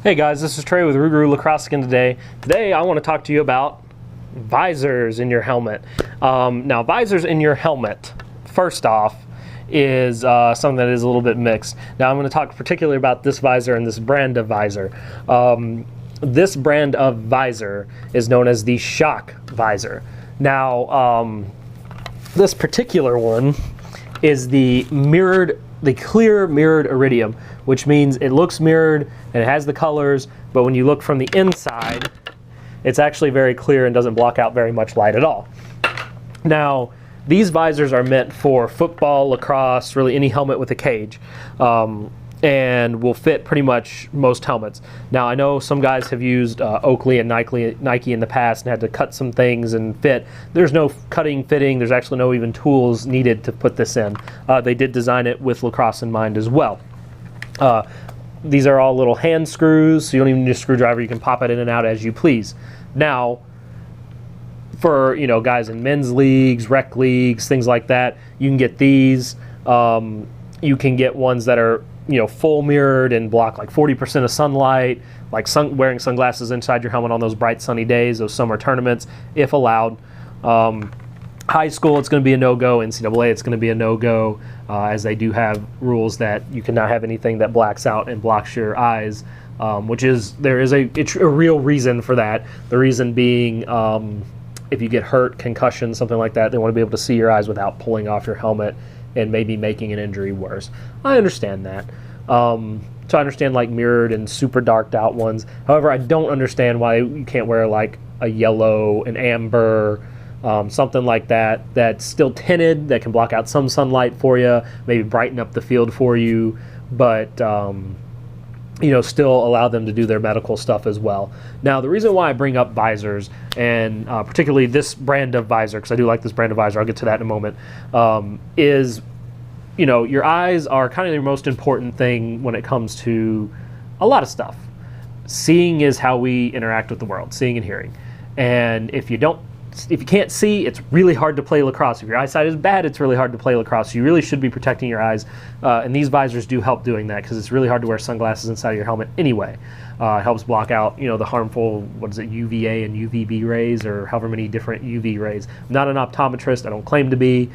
Hey guys, this is Trey with Rougarou Lacrosse again today. Today I want to talk to you about visors in your helmet. Now visors in your helmet, first off, is something that is a little bit mixed. Now I'm going to talk particularly about this visor and this brand of visor. This brand of visor is known as the Shoc Visor. Now this particular one is the clear mirrored iridium, which means it looks mirrored and it has the colors, but when you look from the inside, it's actually very clear and doesn't block out very much light at all. Now, these visors are meant for football, lacrosse, really any helmet with a cage, and will fit pretty much most helmets. Now, I know some guys have used Oakley and Nike in the past and had to cut some things and fit. There's no cutting, fitting, there's actually no even tools needed to put this in. They did design it with lacrosse in mind as well. These are all little hand screws, so you don't even need a screwdriver. You can pop it in and out as you please. Now, for guys in men's leagues, rec leagues, things like that, you can get these. You can get ones that are full mirrored and block like 40% of sunlight, like wearing sunglasses inside your helmet on those bright sunny days, those summer tournaments, if allowed. High school, it's going to be a no-go. NCAA, it's going to be a no-go, as they do have rules that you cannot have anything that blacks out and blocks your eyes, there is a real reason for that. The reason being, if you get hurt, concussion, something like that, they want to be able to see your eyes without pulling off your helmet and maybe making an injury worse. I understand that. So I understand like mirrored and super darked out ones. However, I don't understand why you can't wear like a yellow, an amber, something like that, that's still tinted, that can block out some sunlight for you, maybe brighten up the field for you, but still allow them to do their medical stuff as well. Now, the reason why I bring up visors, and particularly this brand of visor, because I do like this brand of visor, I'll get to that in a moment, is your eyes are kind of the most important thing when it comes to a lot of stuff. Seeing is how we interact with the world, seeing and hearing. And if you can't see, it's really hard to play lacrosse. If your eyesight is bad, it's really hard to play lacrosse. You really should be protecting your eyes, and these visors do help doing that, because it's really hard to wear sunglasses inside of your helmet anyway. It helps block out the harmful, UVA and UVB rays, or however many different UV rays. I'm not an optometrist, I don't claim to be,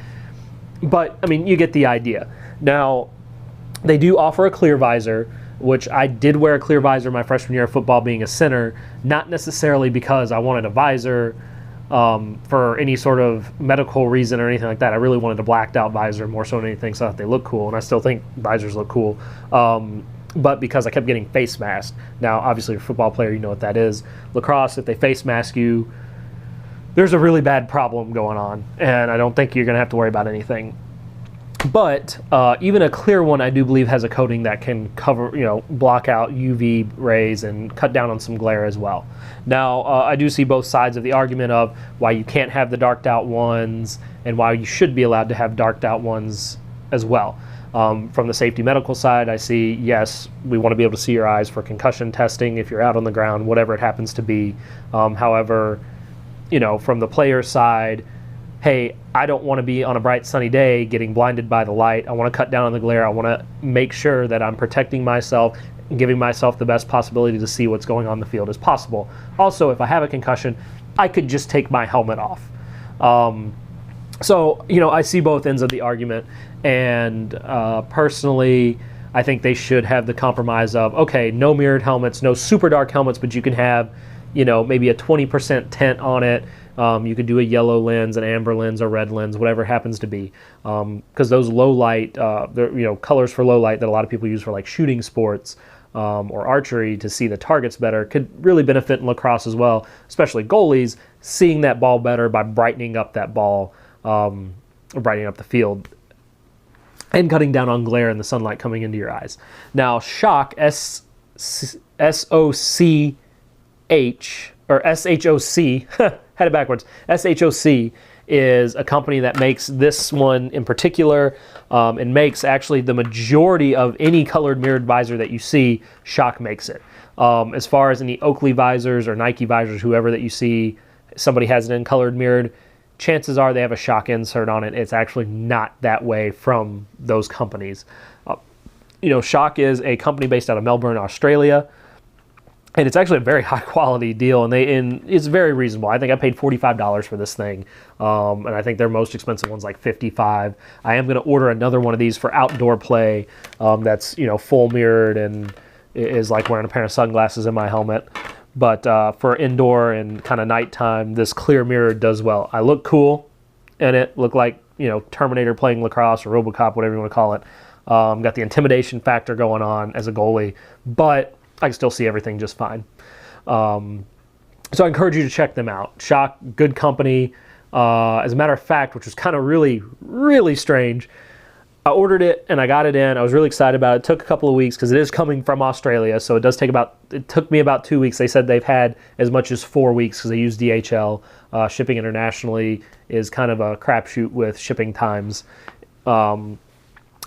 but I mean, you get the idea. Now, they do offer a clear visor, which I did wear a clear visor my freshman year of football being a center, not necessarily because I wanted a visor for any sort of medical reason or anything like that. I really wanted a blacked out visor more so than anything, so that they look cool, and I still think visors look cool, but because I kept getting face masked. Now obviously you're a football player, you know what that is. Lacrosse, if they face mask you, there's a really bad problem going on, and I don't think you're gonna have to worry about anything. But even a clear one, I do believe, has a coating that can cover, block out UV rays and cut down on some glare as well. Now, I do see both sides of the argument of why you can't have the darked out ones and why you should be allowed to have darked out ones as well. From the safety medical side, I see, yes, we want to be able to see your eyes for concussion testing if you're out on the ground, whatever it happens to be. However, from the player side, hey, I don't want to be on a bright sunny day getting blinded by the light. I want to cut down on the glare. I want to make sure that I'm protecting myself and giving myself the best possibility to see what's going on in the field as possible. Also, if I have a concussion, I could just take my helmet off. So, I see both ends of the argument, and personally, I think they should have the compromise of, okay, no mirrored helmets, no super dark helmets, but you can have, maybe a 20% tint on it. You could do a yellow lens, an amber lens, or red lens, whatever it happens to be. Because those low light, colors for low light that a lot of people use for like shooting sports or archery to see the targets better could really benefit in lacrosse as well, especially goalies, seeing that ball better by brightening up that ball, or brightening up the field, and cutting down on glare and the sunlight coming into your eyes. Now, Shoc, S-O-C-H, or S-H-O-C, had it backwards. SHOC is a company that makes this one in particular, and makes actually the majority of any colored mirrored visor that you see. Shoc makes it. As far as any Oakley visors or Nike visors, whoever that you see, somebody has it in colored mirrored, chances are they have a Shoc insert on it. It's actually not that way from those companies. Shoc is a company based out of Melbourne, Australia. And it's actually a very high quality deal, and it's very reasonable. I think I paid $45 for this thing, and I think their most expensive one's like $55. I am going to order another one of these for outdoor play. That's full mirrored and is like wearing a pair of sunglasses in my helmet. But for indoor and kind of nighttime, this clear mirror does well. I look cool in it. Look like Terminator playing lacrosse or RoboCop, whatever you want to call it. Got the intimidation factor going on as a goalie, but I can still see everything just fine. So I encourage you to check them out. Shoc, good company. As a matter of fact, which was kind of really, really strange, I ordered it and I got it in. I was really excited about it. It took a couple of weeks because it is coming from Australia, so it took me about 2 weeks. They said they've had as much as 4 weeks because they use DHL. Shipping internationally is kind of a crapshoot with shipping times.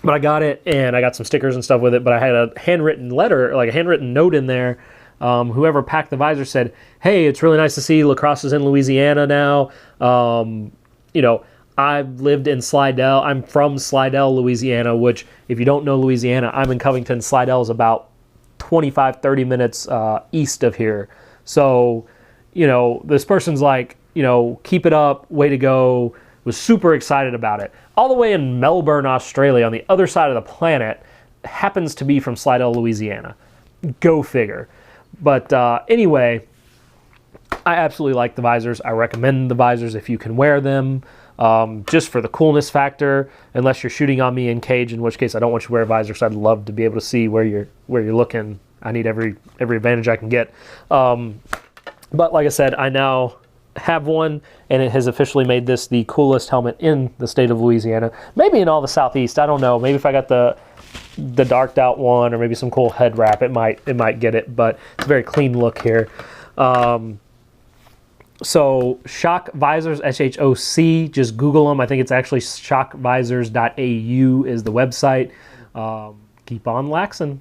But I got it, and I got some stickers and stuff with it, but I had a handwritten letter, like a handwritten note in there. Whoever packed the visor said, hey, it's really nice to see Lacrosse is in Louisiana now. I've lived in Slidell. I'm from Slidell, Louisiana, which, if you don't know Louisiana, I'm in Covington. Slidell is about 25, 30 minutes east of here. So, this person's like, keep it up, way to go. Was super excited about it. All the way in Melbourne, Australia, on the other side of the planet, happens to be from Slidell, Louisiana. Go figure. But anyway, I absolutely like the visors. I recommend the visors if you can wear them, just for the coolness factor, unless you're shooting on me in cage, in which case I don't want you to wear a visor, so I'd love to be able to see where you're looking. I need every advantage I can get. But like I said, I now have one, and it has officially made this the coolest helmet in the state of Louisiana. Maybe in all the Southeast. I don't know. Maybe if I got the darked out one, or maybe some cool head wrap, it might get it. But it's a very clean look here. So Shoc Visors, SHOC. Just Google them. I think it's actually shocvisors.au is the website. Keep on laxing.